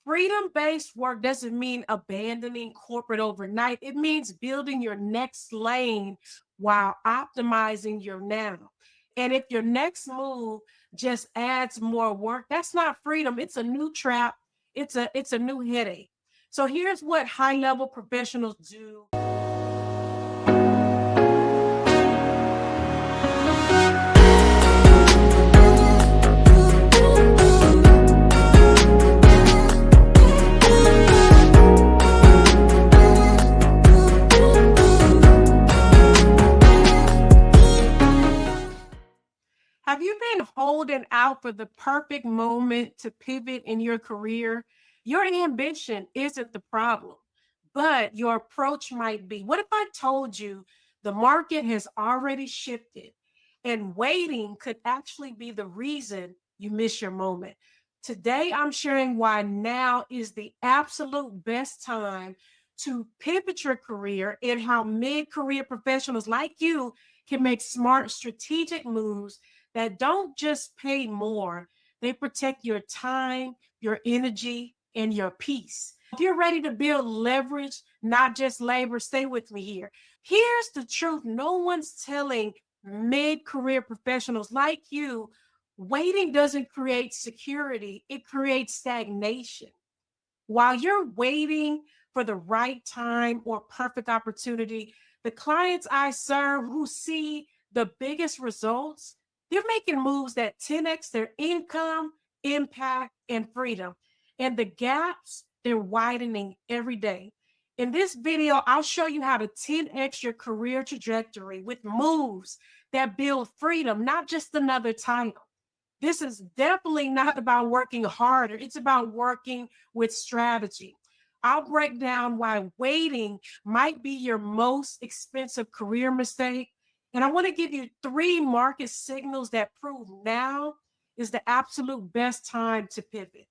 Freedom-based work doesn't mean abandoning corporate overnight. It means building your next lane while optimizing your now. And if your next move just adds more work, that's not freedom. It's a new trap. It's a new headache. So here's what high-level professionals do. Have you been holding out for the perfect moment to pivot in your career? Your ambition isn't the problem, but your approach might be. What if I told you the market has already shifted and waiting could actually be the reason you miss your moment? Today, I'm sharing why now is the absolute best time to pivot your career and how mid career professionals like you can make smart strategic moves that don't just pay more, they protect your time, your energy, and your peace. If you're ready to build leverage, not just labor, stay with me here. Here's the truth no one's telling mid career professionals like you waiting doesn't create security, it creates stagnation. While you're waiting for the right time or perfect opportunity, the clients I serve who see the biggest results, they're making moves that 10x their income, impact, and freedom. And the gaps, they're widening every day. In this video, I'll show you how to 10x your career trajectory with moves that build freedom, not just another title. This is definitely not about working harder. It's about working with strategy. I'll break down why waiting might be your most expensive career mistake. And I want to give you 3 market signals that prove now is the absolute best time to pivot.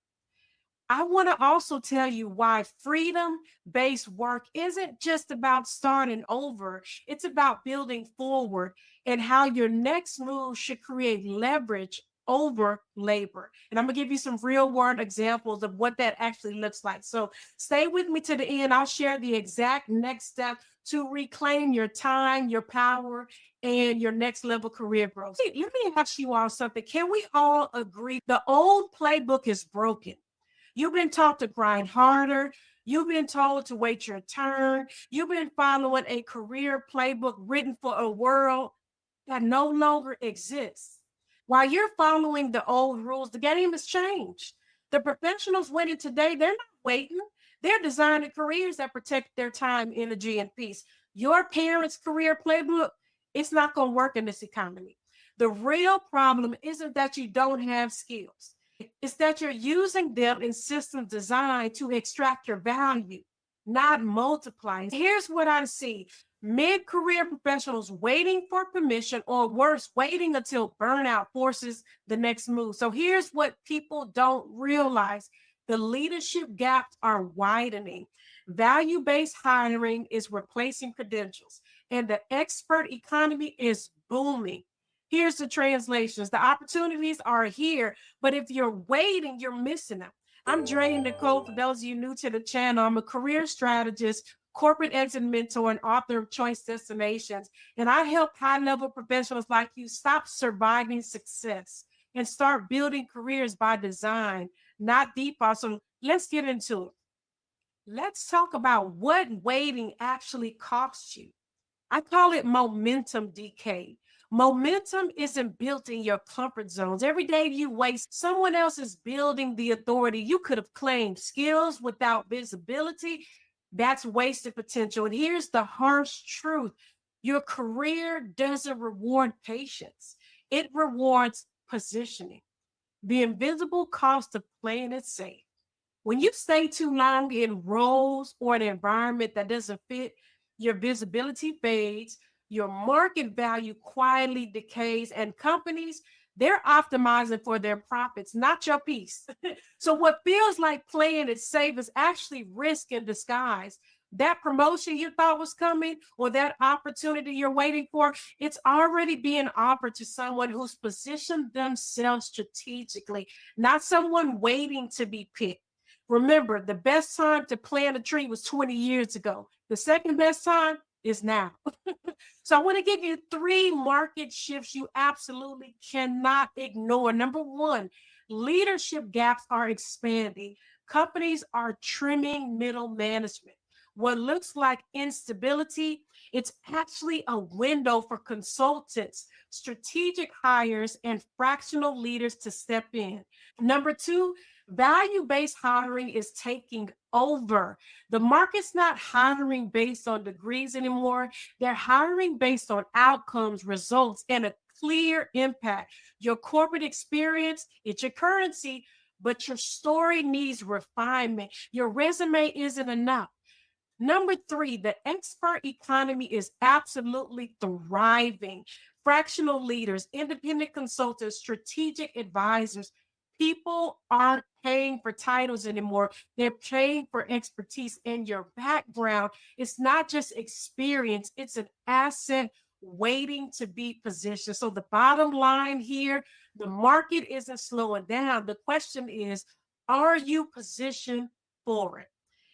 I want to also tell you why freedom based work isn't just about starting over, it's about building forward and how your next move should create leverage over labor. And I'm going to give you some real world examples of what that actually looks like. So stay with me to the end. I'll share the exact next step to reclaim your time, your power, and your next level career growth. Let me ask you all something. Can we all agree the old playbook is broken? You've been taught to grind harder. You've been told to wait your turn. You've been following a career playbook written for a world that no longer exists. While you're following the old rules, the game has changed. The professionals winning today, they're not waiting. They're designing careers that protect their time, energy, and peace. Your parents' career playbook, it's not going to work in this economy. The real problem isn't that you don't have skills. It's that you're using them in systems designed to extract your value, not multiply. Here's what I see mid career professionals waiting for permission, or worse, waiting until burnout forces the next move. So here's what people don't realize the leadership gaps are widening. Value based hiring is replacing credentials, and the expert economy is booming. Here's the translations. The opportunities are here, but if you're waiting, you're missing them. I'm Jraya Nicole. For those of you new to the channel, I'm a career strategist, corporate exit mentor, and author of Choice Destinations. And I help high-level professionals like you stop surviving success and start building careers by design, not default. So let's get into it. Let's talk about what waiting actually costs you. I call it momentum decay. Momentum isn't built in your comfort zones. Every day you waste, someone else is building the authority you could have claimed. Skills without visibility, that's wasted potential. And here's the harsh truth. Your career doesn't reward patience. It rewards positioning. The invisible cost of playing it safe. When you stay too long in roles or an environment that doesn't fit, your visibility fades, your market value quietly decays, and companies, they're optimizing for their profits, not your peace. So what feels like playing it safe is actually risk in disguise. That promotion you thought was coming or that opportunity you're waiting for, it's already being offered to someone who's positioned themselves strategically, not someone waiting to be picked. Remember, the best time to plant a tree was 20 years ago. The second best time is now. So I want to give you three market shifts you absolutely cannot ignore. Number one, leadership gaps are expanding. Companies are trimming middle management. What looks like instability, it's actually a window for consultants, strategic hires, and fractional leaders to step in. Number two, value-based hiring is taking over. The market's not hiring based on degrees anymore. They're hiring based on outcomes, results, and a clear impact. Your corporate experience, it's your currency, but your story needs refinement. Your resume isn't enough. Number three, the expert economy is absolutely thriving. Fractional leaders, independent consultants, strategic advisors, people aren't paying for titles anymore. They're paying for expertise in your background. It's not just experience, it's an asset waiting to be positioned. So the bottom line here, the market isn't slowing down. The question is, are you positioned for it?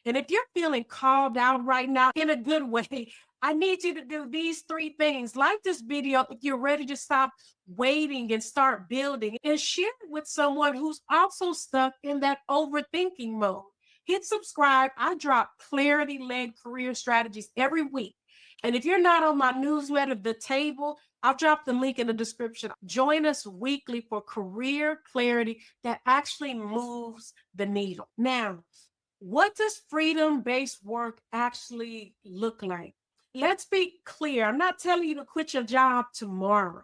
And if you're feeling called out right now in a good way, I need you to do these three things. Like this video if you're ready to stop waiting and start building, and share it with someone who's also stuck in that overthinking mode. Hit subscribe. I drop clarity led career strategies every week. And if you're not on my newsletter, The Table, I'll drop the link in the description. Join us weekly for career clarity that actually moves the needle. Now, what does freedom based work actually look like? Let's be clear. I'm not telling you to quit your job tomorrow.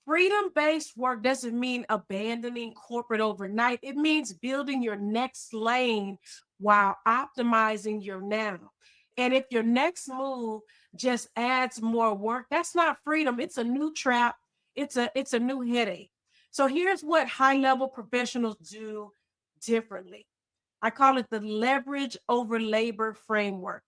Freedom based work doesn't mean abandoning corporate overnight, it means building your next lane while optimizing your now. And if your next move just adds more work, that's not freedom. It's a new trap. It's a new headache. So here's what high level professionals do differently. I call it the leverage over labor framework.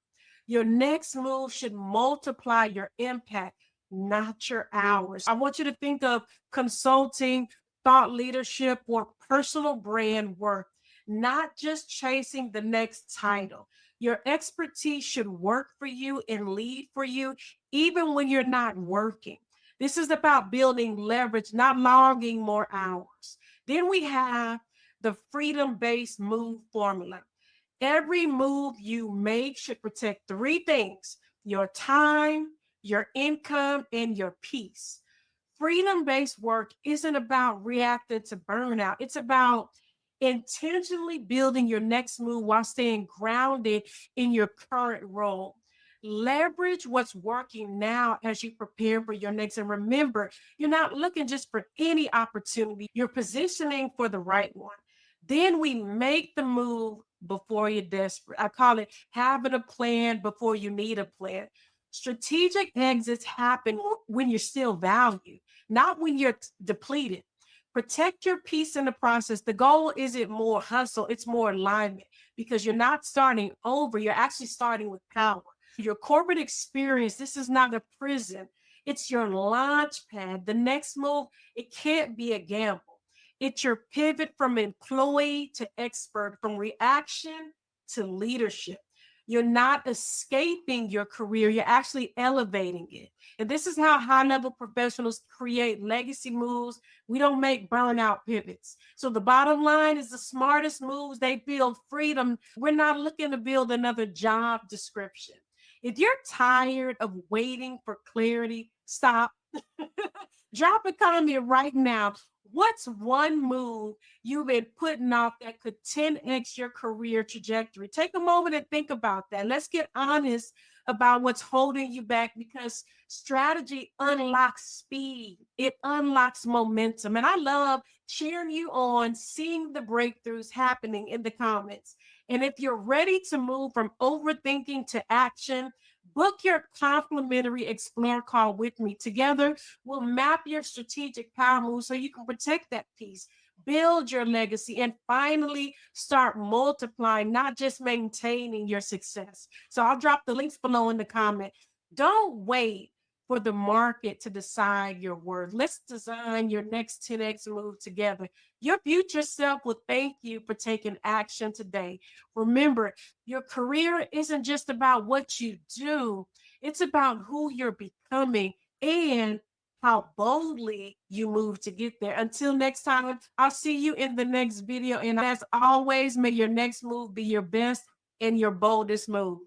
Your next move should multiply your impact, not your hours. I want you to think of consulting, thought leadership, or personal brand work, not just chasing the next title. Your expertise should work for you and lead for you, even when you're not working. This is about building leverage, not logging more hours. Then we have the freedom based move formula. Every move you make should protect three things: your time, your income, and your peace. Freedom based work isn't about reacting to burnout, it's about intentionally building your next move while staying grounded in your current role. Leverage what's working now as you prepare for your next. And remember, you're not looking just for any opportunity, you're positioning for the right one. Then we make the move before you're desperate. I call it having a plan before you need a plan. Strategic exits happen when you're still valued, not when you're depleted. Protect your peace in the process. The goal isn't more hustle, it's more alignment, because you're not starting over, you're actually starting with power. Your corporate experience, this is not a prison, it's your launch pad. The next move, it can't be a gamble. It's your pivot from employee to expert, from reaction to leadership. You're not escaping your career, you're actually elevating it. And this is how high level professionals create legacy moves. We don't make burnout pivots. So the bottom line is the smartest moves, they build freedom. We're not looking to build another job description. If you're tired of waiting for clarity, stop. Drop a comment right now. What's one move you've been putting off that could 10x your career trajectory? Take a moment and think about that. Let's get honest about what's holding you back, because strategy unlocks speed, it unlocks momentum. And I love cheering you on, seeing the breakthroughs happening in the comments. And if you're ready to move from overthinking to action, book your complimentary Explore call with me. Together, we'll map your strategic power moves so you can protect that peace, build your legacy, and finally start multiplying, not just maintaining your success. So I'll drop the links below in the comment. Don't wait for the market to decide your worth. Let's design your next 10x move together. Your future self will thank you for taking action today. Remember, your career isn't just about what you do, it's about who you're becoming and how boldly you move to get there. Until next time, I'll see you in the next video. And as always, may your next move be your best and your boldest move.